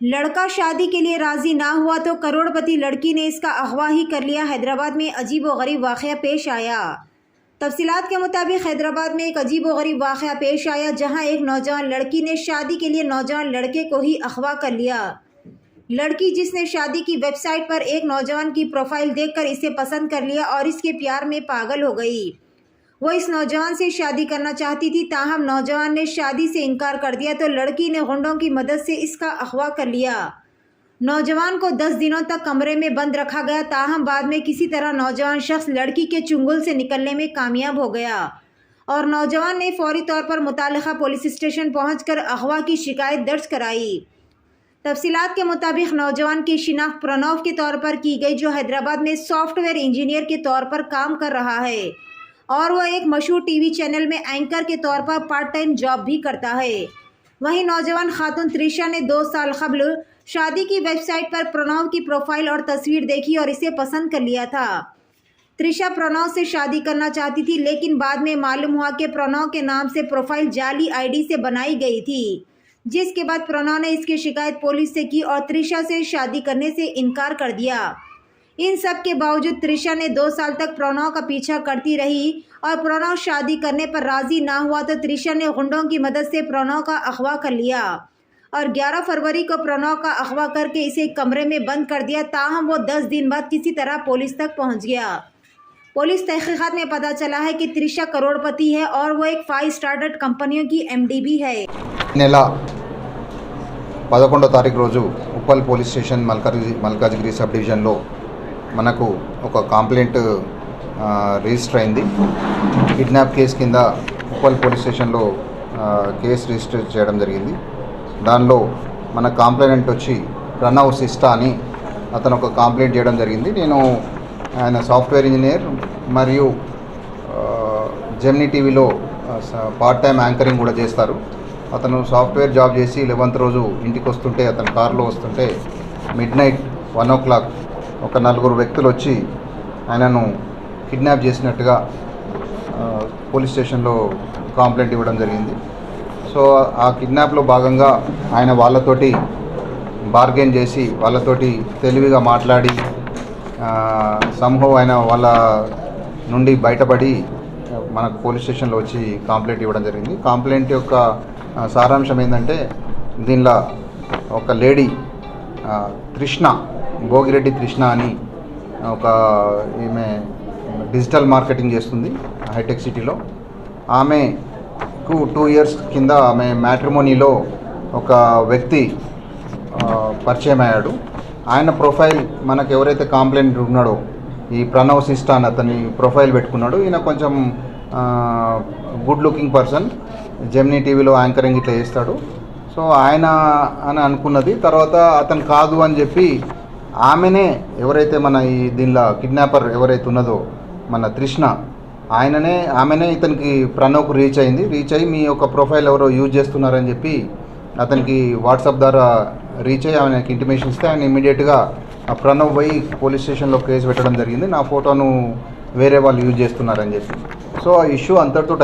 लड़का शादी के लिए राजी ना हुआ तो करोड़पति लड़की ने इसका अगवा ही कर लिया। हैदराबाद में अजीबोगरीब वाक़या पेश आया। तफसीलात के मुताबिक हैदराबाद में एक अजीबोगरीब वाक़या पेश आया जहां एक नौजवान लड़की ने शादी के लिए नौजवान लड़के को ही अगवा कर लिया। लड़की जिसने शादी की वेबसाइट पर एक नौजवान की प्रोफाइल देखकर इसे पसंद कर लिया और इसके प्यार में पागल हो गई। वो इस नौजवान से शादी करना चाहती थी, ताहम नौजवान ने शादी से इनकार कर दिया तो लड़की ने गुंडों की मदद से इसका अगवा कर लिया। नौजवान को 10 दिनों तक कमरे में बंद रखा गया, ताहम बाद में किसी तरह नौजवान शख्स लड़की के चुंगल से निकलने में कामयाब हो गया और नौजवान ने फौरी तौर पर मुतालिका पुलिस स्टेशन पहुंचकर अगवा की शिकायत दर्ज कराई। तफसीलात के मुताबिक नौजवान की शिनाख्त प्रणव के तौर पर की गई, जो हैदराबाद में सॉफ्टवेयर इंजीनियर के तौर पर काम कर रहा है और वह एक मशहूर टीवी चैनल में एंकर के तौर पर पार्ट टाइम जॉब भी करता है। वहीं नौजवान खातून त्रिशा ने 2 साल कबल शादी की वेबसाइट पर प्रणव की प्रोफाइल और तस्वीर देखी और इसे पसंद कर लिया था। त्रिशा प्रणव से शादी करना चाहती थी, लेकिन बाद में मालूम हुआ कि प्रणव के नाम से प्रोफाइल जाली आईडी से बनाई गई थी, जिसके बाद प्रणव ने इसकी शिकायत पुलिस से की और त्रिशा से शादी करने से इनकार कर दिया। इन सब के बावजूद त्रिशा ने 2 साल तक प्रणव का पीछा करती रही और प्रणव शादी करने पर राजी ना हुआ तो त्रिशा ने गुंडों की मदद से प्रणव का अगवा कर लिया और 11 फरवरी को प्रणव का अगवा करके इसे कमरे में बंद कर दिया। ताहम वो 10 दिन बाद किसी तरह पुलिस तक पहुंच गया। पुलिस तहकीकात में पता चला है कि त्रिशा करोड़पति है और वो एक 5 स्टार कंपनियों की MD भी है। నెల 11వ తారీఖు రోజు Uppal police station Malkajgiri sub డివిజన్లో మనకు ఒక కంప్లైంట్ రిజిస్టర్ అయింది. కిడ్నాప్ కేసు కింద ఉప్పల్ పోలీస్ స్టేషన్లో కేసు రిజిస్టర్ చేయడం జరిగింది. దానిలో మన కంప్లైంట్ వచ్చి ప్రణవ్ సిస్టా అని అతను ఒక కంప్లైంట్ చేయడం జరిగింది. నేను ఆయన సాఫ్ట్వేర్ ఇంజనీర్ మరియు జెమినీ టీవీలో పార్ట్ టైం యాంకరింగ్ కూడా చేస్తారు. అతను సాఫ్ట్వేర్ జాబ్ చేసి 11th రోజు ఇంటికి వస్తుంటే అతను కారులో వస్తుంటే మిడ్నైట్ 1 o'clock ఒక 4 వ్యక్తులు వచ్చి ఆయనను కిడ్నాప్ చేసినట్టుగా పోలీస్ స్టేషన్లో కంప్లైంట్ ఇవ్వడం జరిగింది. సో ఆ కిడ్నాప్లో భాగంగా ఆయన వాళ్ళతోటి బార్గెన్ చేసి వాళ్ళతోటి తెలివిగా మాట్లాడి సంహవ్ ఆయన వాళ్ళ నుండి బయటపడి మనకు పోలీస్ స్టేషన్లో వచ్చి కంప్లైంట్ ఇవ్వడం జరిగింది. కంప్లైంట్ యొక్క సారాంశం ఏంటంటే దీనిలో ఒక లేడీ కృష్ణ భోగిరెడ్డి కృష్ణ అని ఒక ఈమె డిజిటల్ మార్కెటింగ్ చేస్తుంది హైటెక్ సిటీలో. ఆమెకు 2 years కింద ఆమె మ్యాట్రిమోనీలో ఒక వ్యక్తి పరిచయం అయ్యాడు. ఆయన ప్రొఫైల్ మనకు ఎవరైతే కంప్లైంట్ ఉన్నాడో ఈ ప్రణవ్ సిస్టా అని అతని ప్రొఫైల్ పెట్టుకున్నాడు. ఈయన కొంచెం గుడ్ లుకింగ్ పర్సన్, జెమినీ టీవీలో యాంకరింగ్ ఇట్లా చేస్తాడు. సో ఆయన అని అనుకున్నది. తర్వాత అతను కాదు అని చెప్పి ఆమెనే ఎవరైతే మన ఈ దీనిలో కిడ్నాపర్ ఎవరైతే ఉన్నదో మన తృష్ణ ఆమెనే ఇతనికి ప్రణవ్కు రీచ్ అయ్యి మీ యొక్క ప్రొఫైల్ ఎవరో యూజ్ చేస్తున్నారని చెప్పి అతనికి వాట్సాప్ ద్వారా రీచ్ అయ్యి ఆయనకి ఇంటిమేషన్ ఇస్తే ఆయన ఇమ్మీడియట్గా ఆ ప్రణవ్ పోయి పోలీస్ స్టేషన్లో కేసు పెట్టడం జరిగింది, నా ఫోటోను వేరే వాళ్ళు యూజ్ చేస్తున్నారని చెప్పి. సో ఆ ఇష్యూ అంతటితో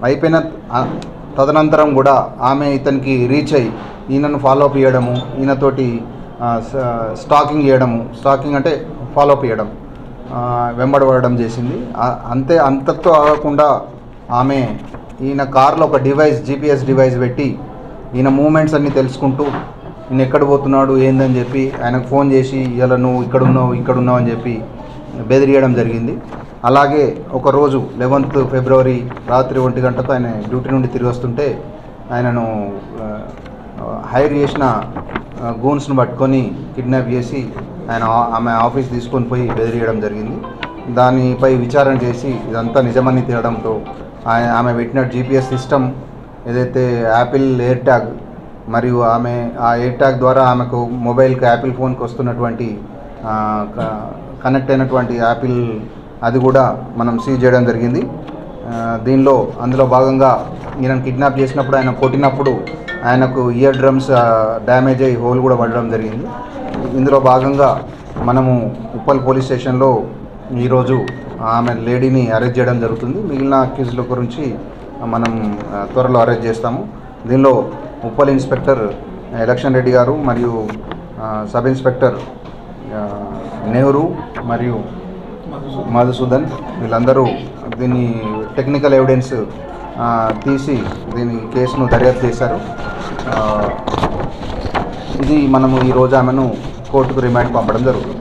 అయిపోయిన తదనంతరం కూడా ఆమె ఇతనికి రీచ్ అయ్యి ఈయనను ఫాలోఅప్ చేయడము, ఈయనతోటి స్టాకింగ్ అంటే ఫాలోఅప్ చేయడం, వెంబడబడడం చేసింది. అంతతో ఆగకుండా ఆమె ఈయన కార్లో ఒక GPS డివైస్ పెట్టి ఈయన మూమెంట్స్ అన్నీ తెలుసుకుంటూ ఈయన ఎక్కడ పోతున్నాడు ఏందని చెప్పి ఆయనకు ఫోన్ చేసి ఇలా నువ్వు ఇక్కడున్నావు అని చెప్పి బెదిరియడం జరిగింది. అలాగే ఒకరోజు 11th ఫిబ్రవరి రాత్రి 1 గంటకు ఆయన డ్యూటీ నుండి తిరిగి వస్తుంటే ఆయనను హైర్ చేసిన గూన్స్ను పట్టుకొని కిడ్నాప్ చేసి ఆమె ఆఫీస్ తీసుకొని పోయి బెదిరియడం జరిగింది. దానిపై విచారణ చేసి ఇదంతా నిజమని తేలడంతో ఆమె పెట్టిన GPS సిస్టమ్ ఏదైతే యాపిల్ ఎయిర్ ట్యాగ్ మరియు ఆమె ఆ ఎయిర్ ట్యాగ్ ద్వారా ఆమెకు మొబైల్కి యాపిల్ ఫోన్కి వస్తున్నటువంటి కనెక్ట్ అయినటువంటి యాపిల్ అది కూడా మనం సీజ్ చేయడం జరిగింది. అందులో భాగంగా ఈయనను కిడ్నాప్ చేసినప్పుడు ఆయన కొట్టినప్పుడు ఆయనకు ఇయర్ డ్రమ్స్ డ్యామేజ్ అయ్యి హోల్ కూడా పడడం జరిగింది. ఇందులో భాగంగా మనము ఉప్పల్ పోలీస్ స్టేషన్లో ఈరోజు ఆమె లేడీని అరెస్ట్ చేయడం జరుగుతుంది. మిగిలిన అక్యూజ్ల గురించి మనం త్వరలో అరెస్ట్ చేస్తాము. దీనిలో ఉప్పల్ ఇన్స్పెక్టర్ ఎలక్షన్ రెడ్డి గారు మరియు సబ్ ఇన్స్పెక్టర్ నెహ్రూ మరియు మధుసూదన్ వీళ్ళందరూ దీన్ని టెక్నికల్ ఎవిడెన్స్ తీసి దీని కేసును దర్యాప్తు చేశారు. ఇది మనము ఈరోజు ఆమెను కోర్టుకు రిమాండ్ పంపడం జరుగుతుంది.